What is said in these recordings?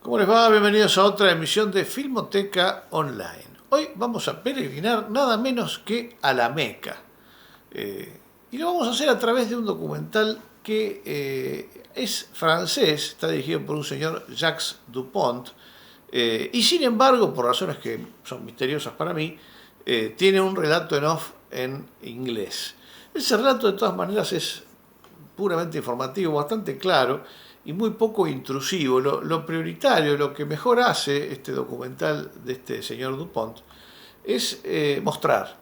¿Cómo les va? Bienvenidos a otra emisión de Filmoteca Online. Hoy vamos a peregrinar nada menos que a la Meca. Y lo vamos a hacer a través de un documental que es francés, está dirigido por un señor Jacques Dupont, y sin embargo, por razones que son misteriosas para mí, tiene un relato en off en inglés. Ese relato de todas maneras es puramente informativo, bastante claro y muy poco intrusivo. Lo prioritario, lo que mejor hace este documental de este señor Dupont es mostrar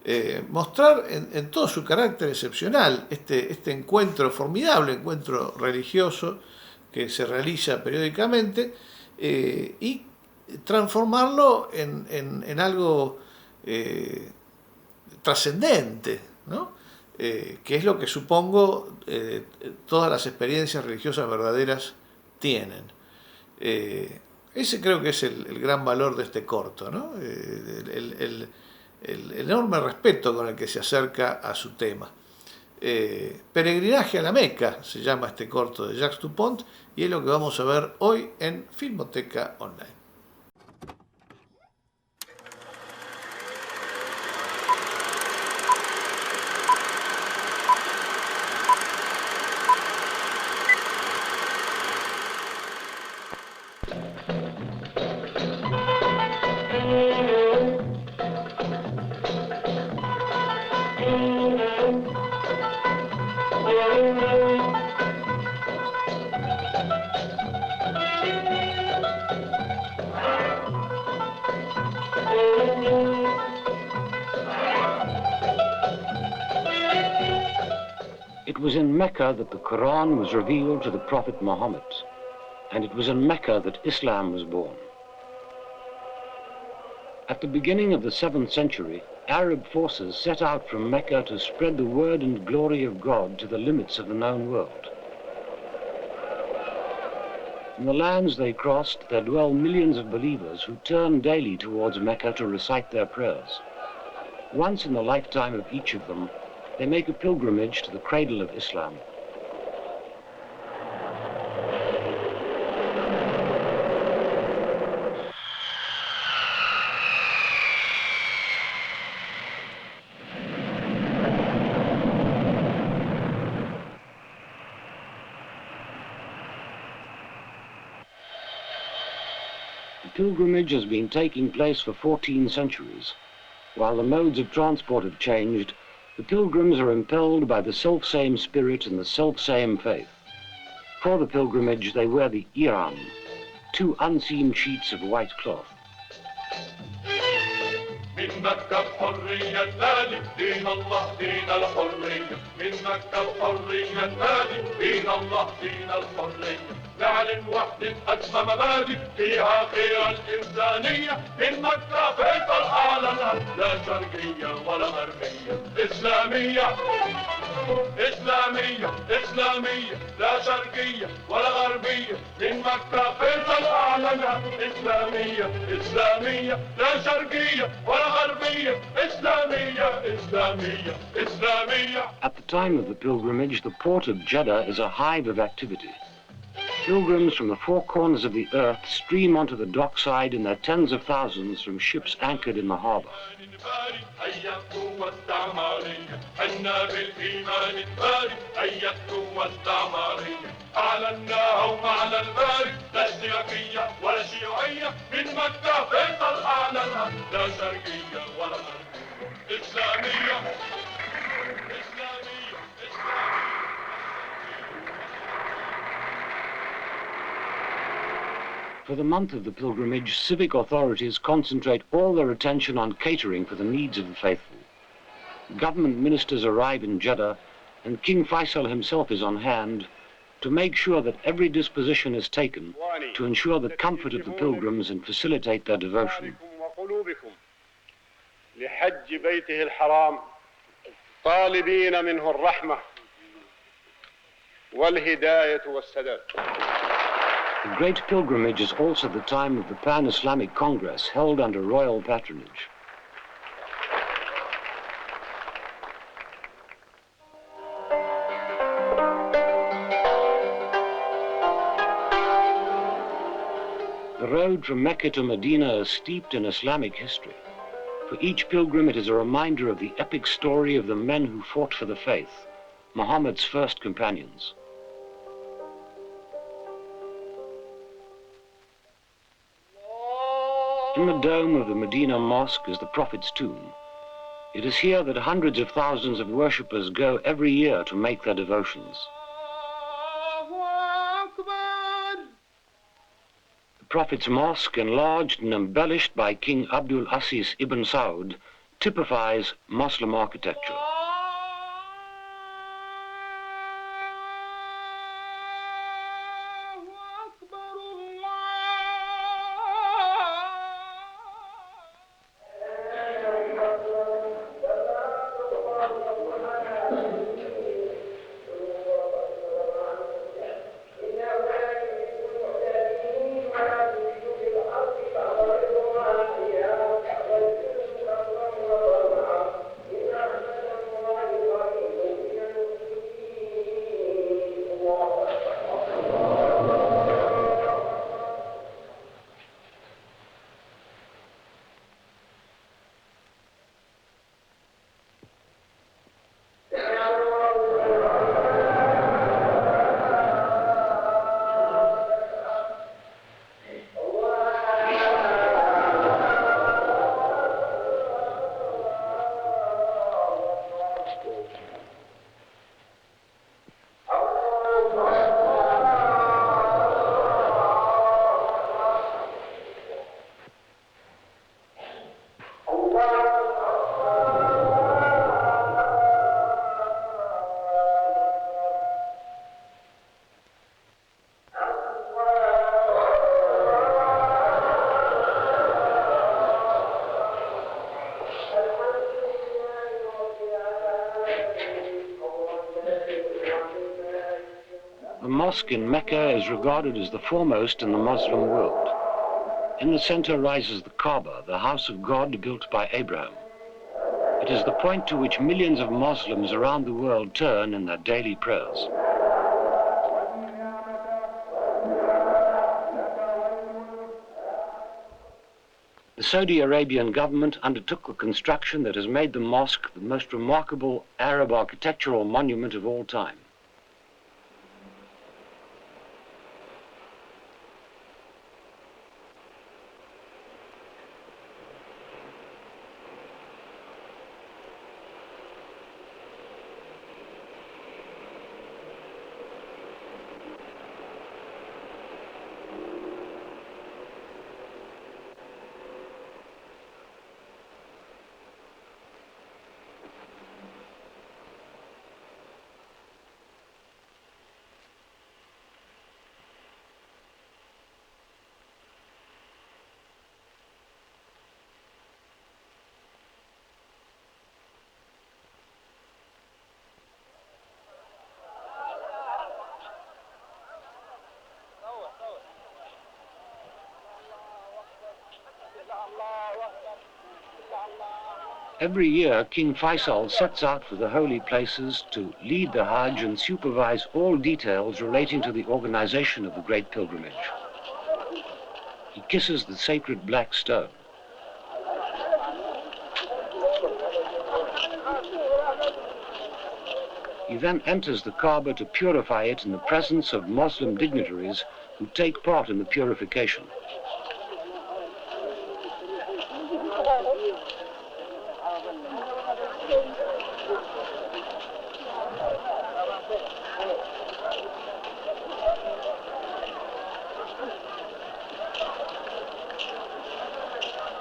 en todo su carácter excepcional este encuentro, formidable encuentro religioso que se realiza periódicamente, y transformarlo en algo trascendente, ¿no? Que es lo que supongo todas las experiencias religiosas verdaderas tienen. Ese creo que es el gran valor de este corto, ¿no? El enorme respeto con el que se acerca a su tema. Peregrinaje a la Meca se llama este corto de Jacques Dupont y es lo que vamos a ver hoy en Filmoteca Online. It was in Mecca that the Quran was revealed to the Prophet Muhammad, and it was in Mecca that Islam was born. At the beginning of the 7th century, Arab forces set out from Mecca to spread the word and glory of God to the limits of the known world. In the lands they crossed, there dwell millions of believers who turn daily towards Mecca to recite their prayers. Once in the lifetime of each of them, they make a pilgrimage to the cradle of Islam. The pilgrimage has been taking place for 14 centuries. While the modes of transport have changed, the pilgrims are impelled by the self-same spirit and the self-same faith. For the pilgrimage, they wear the ihram, two unseen sheets of white cloth. من مكة الحرية النادي دين الله دين الحرية من مكة الحرية النادي دين الله دين الحرية نعلن وحدة أسمى مبادئ فيها خير الإنسانية من مكة بيت الأعلى لا شرقية ولا غربية إسلامية إسلامية إسلامية لا شرقية ولا غربية من مكة بيت الأعلى إسلامية إسلامية لا شرقية ولا غربية إسلامية إسلامية إسلامية. At the time of the pilgrimage, the port of Jeddah is a hive of activity. Pilgrims from the four corners of the earth stream onto the dockside in their tens of thousands from ships anchored in the harbor. For the month of the pilgrimage, civic authorities concentrate all their attention on catering for the needs of the faithful. Government ministers arrive in Jeddah, and King Faisal himself is on hand to make sure that every disposition is taken to ensure the comfort of the pilgrims and facilitate their devotion. لحج بيته الحرام طالبين منه الرحمة والهداية والسداد. The great pilgrimage is also the time of the Pan-Islamic Congress held under royal patronage. road from Mecca to Medina is steeped in Islamic history. For each pilgrim, it is a reminder of the epic story of the men who fought for the faith, Muhammad's first companions. In the dome of the Medina Mosque is the Prophet's tomb. It is here that hundreds of thousands of worshippers go every year to make their devotions. The Prophet's Mosque, enlarged and embellished by King Abdul Aziz ibn Saud, typifies Muslim architecture. The mosque in Mecca is regarded as the foremost in the Muslim world. In the center rises the Kaaba, the house of God built by Abraham. It is the point to which millions of Muslims around the world turn in their daily prayers. The Saudi Arabian government undertook the construction that has made the mosque the most remarkable Arab architectural monument of all time. Every year, King Faisal sets out for the holy places to lead the Hajj and supervise all details relating to the organization of the great pilgrimage. He kisses the sacred black stone. He then enters the Kaaba to purify it in the presence of Muslim dignitaries who take part in the purification.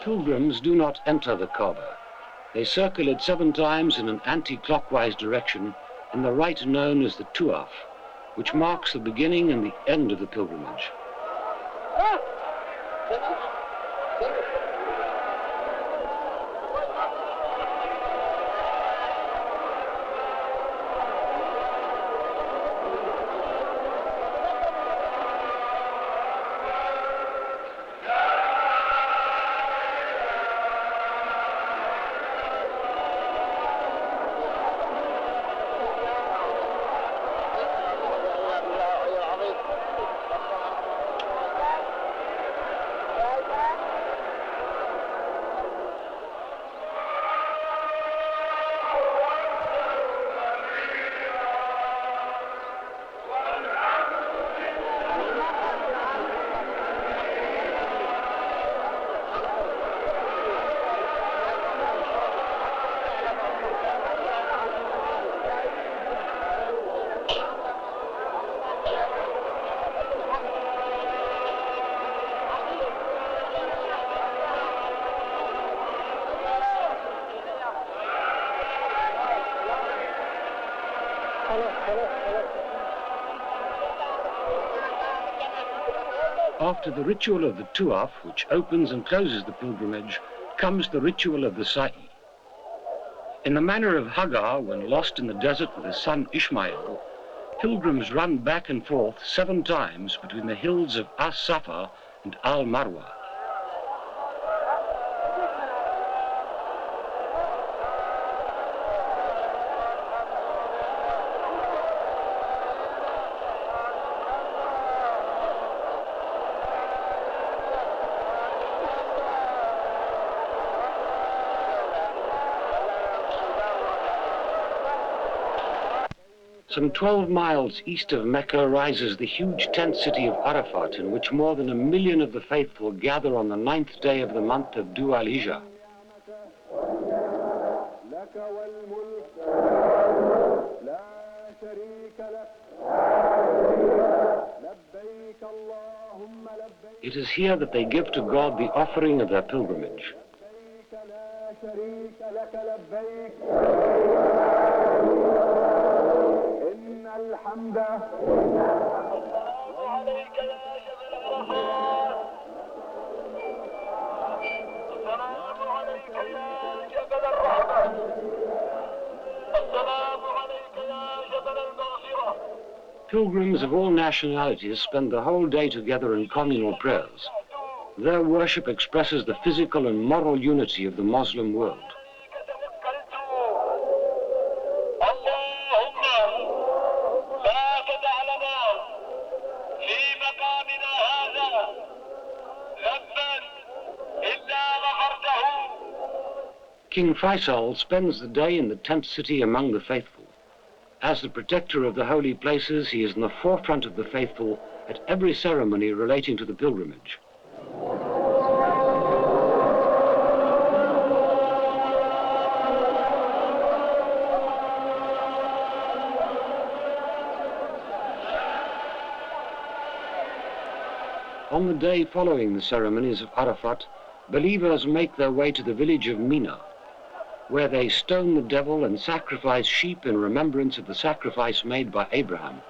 Pilgrims do not enter the Kaaba. They circle it 7 times in an anti-clockwise direction in the rite known as the Tuaf, which marks the beginning and the end of the pilgrimage. After the ritual of the Tuaf, which opens and closes the pilgrimage, comes the ritual of the Sa'i. In the manner of Hagar, when lost in the desert with his son Ishmael, pilgrims run back and forth 7 times between the hills of As-Safa and Al-Marwa. Some 12 miles east of Mecca rises the huge tent city of Arafat, in which more than 1 million of the faithful gather on the 9th day of the month of Dhu al-Hijjah. It is here that they give to God the offering of their pilgrimage. Pilgrims of all nationalities spend the whole day together in communal prayers. Their worship expresses the physical and moral unity of the Muslim world. King Faisal spends the day in the tent city among the faithful. As the protector of the holy places, he is in the forefront of the faithful at every ceremony relating to the pilgrimage. On the day following the ceremonies of Arafat, believers make their way to the village of Mina, where they stone the devil and sacrifice sheep in remembrance of the sacrifice made by Abraham.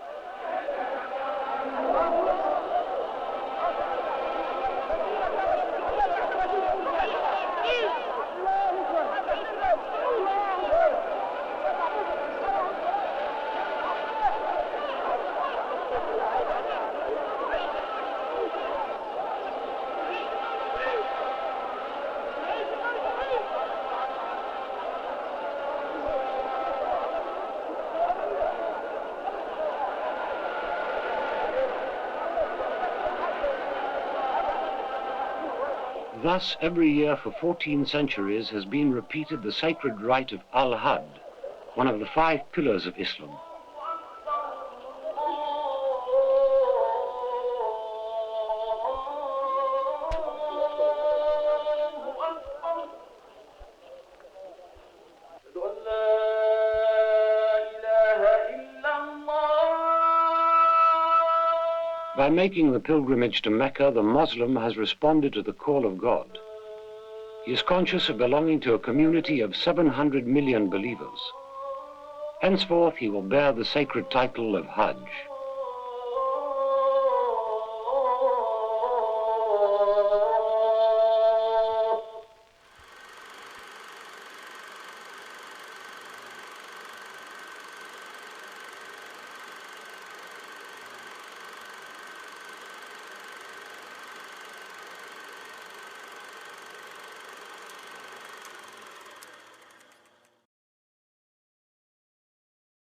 Thus, every year for 14 centuries has been repeated the sacred rite of Al-Hajj, one of the 5 pillars of Islam. By making the pilgrimage to Mecca, the Muslim has responded to the call of God. He is conscious of belonging to a community of 700 million believers. Henceforth, he will bear the sacred title of Hajj.